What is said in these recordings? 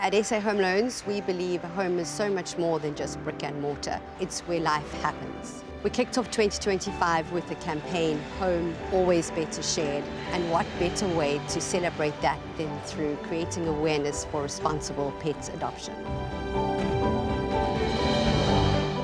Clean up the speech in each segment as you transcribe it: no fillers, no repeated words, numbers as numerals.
At SA Home Loans, we believe a home is so much more than just brick and mortar. It's where life happens. We kicked off 2025 with the campaign, Home Always Better Shared. And what better way to celebrate that than through creating awareness for responsible pet adoption.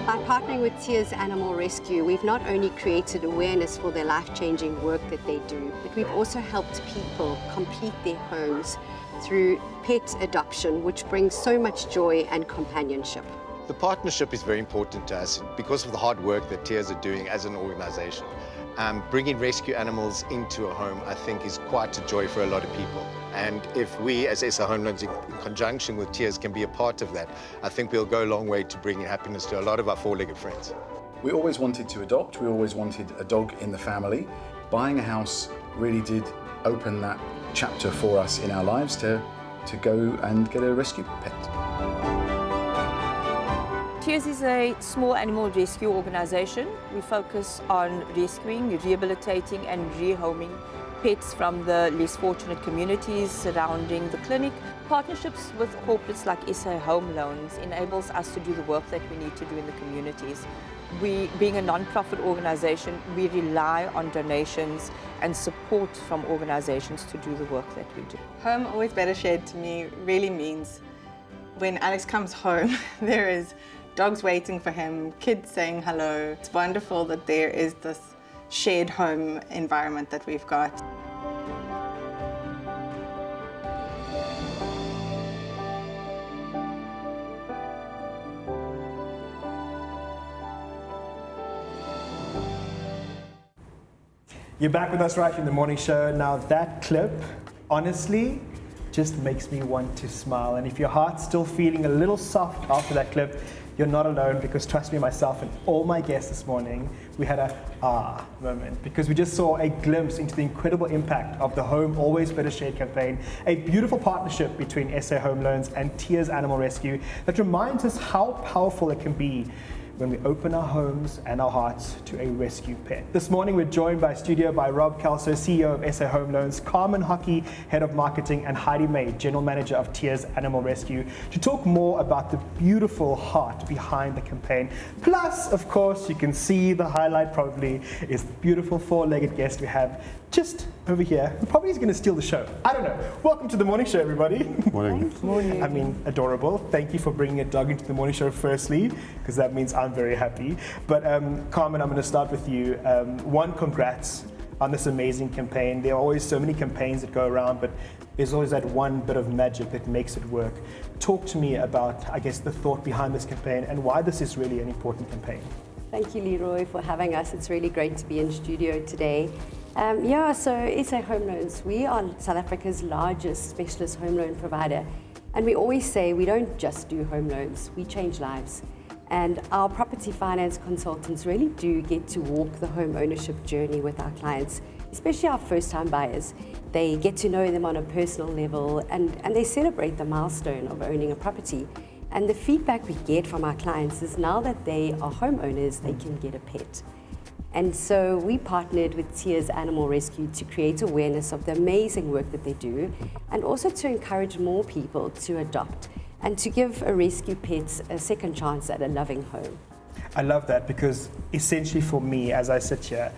By partnering with Tears Animal Rescue, we've not only created awareness for their life-changing work that they do, but we've also helped people complete their homes through pet adoption, which brings so much joy and companionship. The partnership is very important to us because of the hard work that Tears are doing as an organization. Bringing rescue animals into a home, I think, is quite a joy for a lot of people. And if we, as SA Home Loans, in conjunction with Tears, can be a part of that, I think we'll go a long way to bringing happiness to a lot of our four-legged friends. We always wanted to adopt. We always wanted a dog in the family. Buying a house really did open that chapter for us in our lives to go and get a rescue pet. Tears is a small animal rescue organization. We focus on rescuing, rehabilitating and rehoming pets from the less fortunate communities surrounding the clinic. Partnerships with corporates like SA Home Loans enables us to do the work that we need to do in the communities. We, being a non-profit organization, we rely on donations and support from organizations to do the work that we do. Home Always Better Shared to me really means when Alex comes home, there is dogs waiting for him, kids saying hello. It's wonderful that there is this shared home environment that we've got. You're back with us right here in the morning show. Now that clip, honestly, just makes me want to smile. And if your heart's still feeling a little soft after that clip, you're not alone, because trust me, myself and all my guests this morning, we had a moment, because we just saw a glimpse into the incredible impact of the Home Always Better Shared campaign, a beautiful partnership between SA Home Loans and Tears Animal Rescue that reminds us how powerful it can be when we open our homes and our hearts to a rescue pet. This morning we're joined by Rob Kelso, CEO of SA Home Loans, Carmen Hockey, Head of Marketing, and Heidi May, General Manager of Tears Animal Rescue, to talk more about the beautiful heart behind the campaign. Plus, of course, you can see the highlight probably is the beautiful four-legged guest we have just over here, who probably is going to steal the show. I don't know. Welcome to the morning show, everybody. Morning. Morning. I mean, adorable. Thank you for bringing a dog into the morning show firstly, because that means I'm very happy. But Carmen, I'm going to start with you. One, congrats on this amazing campaign. There are always so many campaigns that go around, but there's always that one bit of magic that makes it work. Talk to me about, I guess, the thought behind this campaign and why this is really an important campaign. Thank you, Leroy, for having us. It's really great to be in studio today. So SA Home Loans, we are South Africa's largest specialist home loan provider. And we always say we don't just do home loans, we change lives. And our property finance consultants really do get to walk the home ownership journey with our clients, especially our first-time buyers. They get to know them on a personal level and they celebrate the milestone of owning a property. And the feedback we get from our clients is now that they are homeowners, they can get a pet. And so we partnered with Tears Animal Rescue to create awareness of the amazing work that they do, and also to encourage more people to adopt and to give a rescue pet a second chance at a loving home. I love that, because essentially for me, as I sit here,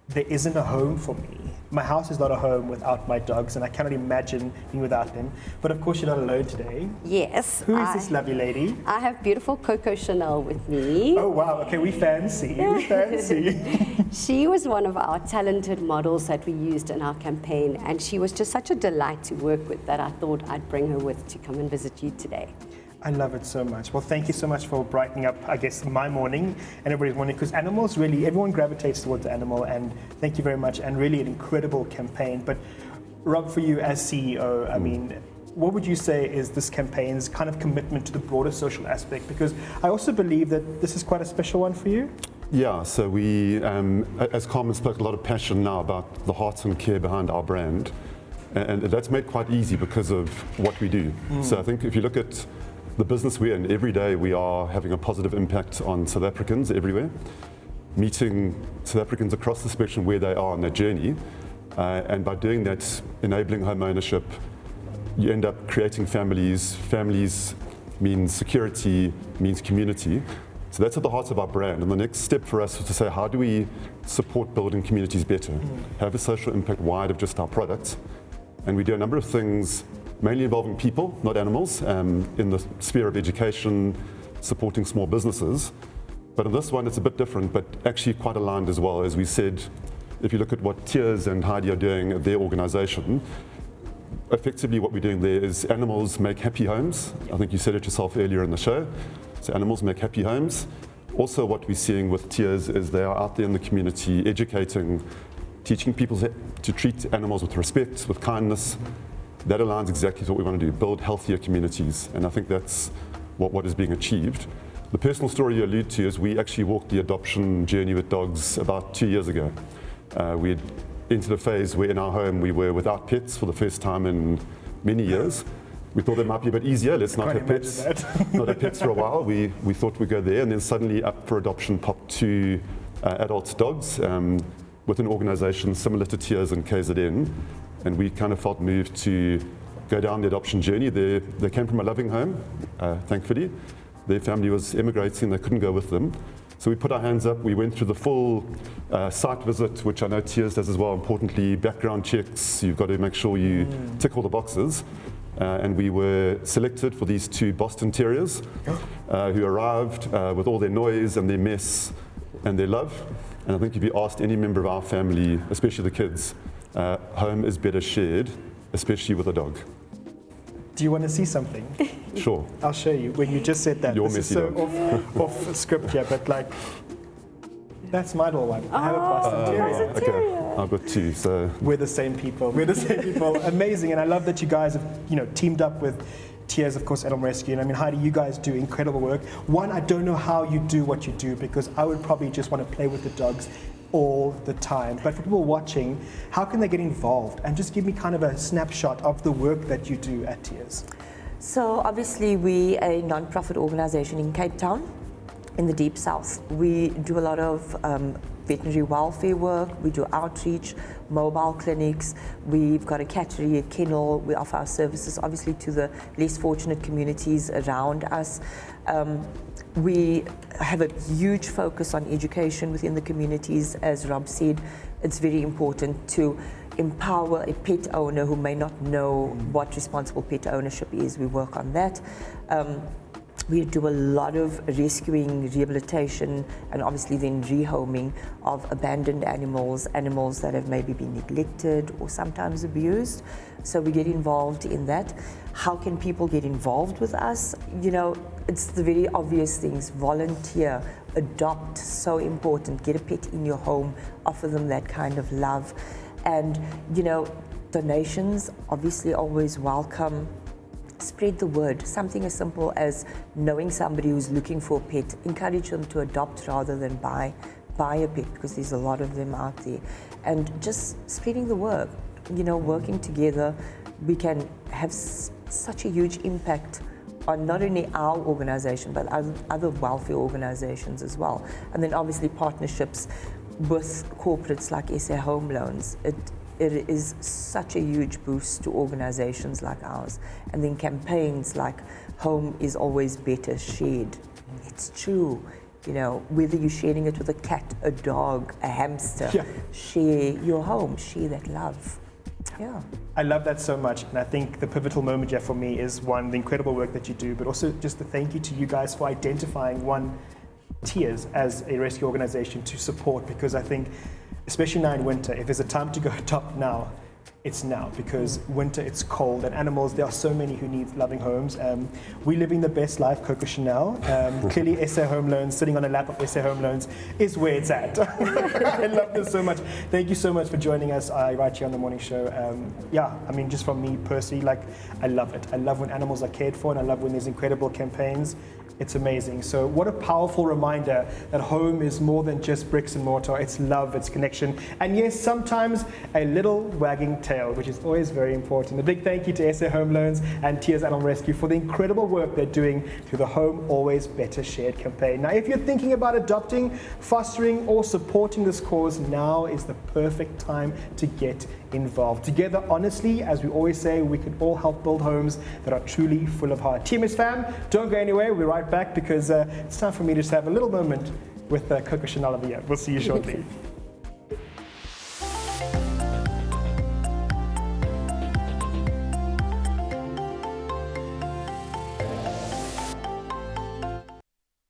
there isn't a home for me. My house is not a home without my dogs, and I cannot imagine being without them. But of course, you're not alone today. Yes. Who is this lovely lady? I have beautiful Coco Chanel with me. Oh wow, okay, we fancy, we fancy. She was one of our talented models that we used in our campaign, and she was just such a delight to work with that I thought I'd bring her with to come and visit you today. I love it so much. Well, thank you so much for brightening up, I guess, my morning and everybody's morning, because animals really, everyone gravitates towards the animal, and thank you very much, and really an incredible campaign. But Rob, for you as CEO, I mean, what would you say is this campaign's kind of commitment to the broader social aspect? Because I also believe that this is quite a special one for you. Yeah, so we, as Carmen spoke, a lot of passion now about the heart and care behind our brand. And that's made quite easy because of what we do. So I think if you look at the business we're in, every day we are having a positive impact on South Africans everywhere, meeting South Africans across the spectrum where they are on their journey, and by doing that, enabling home ownership, you end up creating families. Families means security, means community. So that's at the heart of our brand. And the next step for us is to say, how do we support building communities better? Have a social impact wide of just our products. And we do a number of things, mainly involving people, not animals, in the sphere of education, supporting small businesses. But in this one, it's a bit different, but actually quite aligned as well. As we said, if you look at what Tears and Heidi are doing at their organization, effectively what we're doing there is animals make happy homes. I think you said it yourself earlier in the show. So animals make happy homes. Also what we're seeing with Tears is they are out there in the community educating, teaching people to treat animals with respect, with kindness. That aligns exactly to what we want to do, build healthier communities. And I think that's what is being achieved. The personal story you allude to is we actually walked the adoption journey with dogs about 2 years ago. We had entered a phase where in our home we were without pets for the first time in many years. We thought it might be a bit easier, let's not have pets. Not have pets for a while. We thought we'd go there, and then suddenly up for adoption popped 2 adult dogs with an organisation similar to Tears and KZN, and we kind of felt moved to go down the adoption journey. They came from a loving home, thankfully. Their family was emigrating, they couldn't go with them. So we put our hands up, we went through the full site visit, which I know Tears does as well, importantly, background checks, you've got to make sure you tick all the boxes. And we were selected for these 2 Boston Terriers who arrived with all their noise and their mess and their love. And I think if you asked any member of our family, especially the kids, home is better shared, especially with a dog. Do you want to see something? Sure. I'll show you. When you just said that, Your this is messy so off script here, but like, that's my little one. I have a Boston Terrier. Okay, I've got 2, so. We're the same people. We're the same people. Amazing, and I love that you guys have, teamed up with Tears, of course, Animal Rescue. And I mean, Heidi, you guys do incredible work. One, I don't know how you do what you do, because I would probably just want to play with the dogs all the time. But for people watching, how can they get involved? And just give me kind of a snapshot of the work that you do at Tears. So obviously we're a non-profit organisation in Cape Town, in the Deep South. We do a lot of veterinary welfare work, we do outreach, mobile clinics, we've got a cattery, a kennel, we offer our services obviously to the less fortunate communities around us. We have a huge focus on education within the communities. As Rob said, it's very important to empower a pet owner who may not know what responsible pet ownership is. We work on that. We do a lot of rescuing, rehabilitation, and obviously then rehoming of abandoned animals, animals that have maybe been neglected or sometimes abused. So we get involved in that. How can people get involved with us? It's the very obvious things. Volunteer, adopt, so important. Get a pet in your home, offer them that kind of love. And, donations, obviously always welcome. Spread the word. Something as simple as knowing somebody who's looking for a pet, encourage them to adopt rather than buy a pet, because there's a lot of them out there. And just spreading the word, working together, we can have such a huge impact on not only our organisation, but other welfare organisations as well. And then obviously partnerships with corporates like SA Home Loans. It is such a huge boost to organisations like ours. And then campaigns like home is always better shared. It's true. Whether you're sharing it with a cat, a dog, a hamster, share your home, share that love. Yeah. I love that so much, and I think the pivotal moment, Jeff, for me is one, the incredible work that you do, but also just the thank you to you guys for identifying Tears as a rescue organisation to support, because I think, especially now in winter, if there's a time to go adopt now, it's now, because winter, it's cold, and animals, there are so many who need loving homes. We're living the best life, Coco Chanel. Clearly, SA Home Loans, sitting on a lap of SA Home Loans is where it's at. I love this so much. Thank you so much for joining us right here on the morning show. Just from me personally, I love it. I love when animals are cared for, and I love when there's incredible campaigns. It's amazing. So what a powerful reminder that home is more than just bricks and mortar. It's love, it's connection, and yes, sometimes a little wagging tail. tail, which is always very important. A big thank you to SA Home Loans and Tears Animal Rescue for the incredible work they're doing through the Home Always Better Shared campaign. Now, if you're thinking about adopting, fostering, or supporting this cause, now is the perfect time to get involved. Together, honestly, as we always say, we can all help build homes that are truly full of heart. TMS fam, don't go anywhere. We're right back because it's time for me to just have a little moment with Coco Chanel of the year. We'll see you shortly.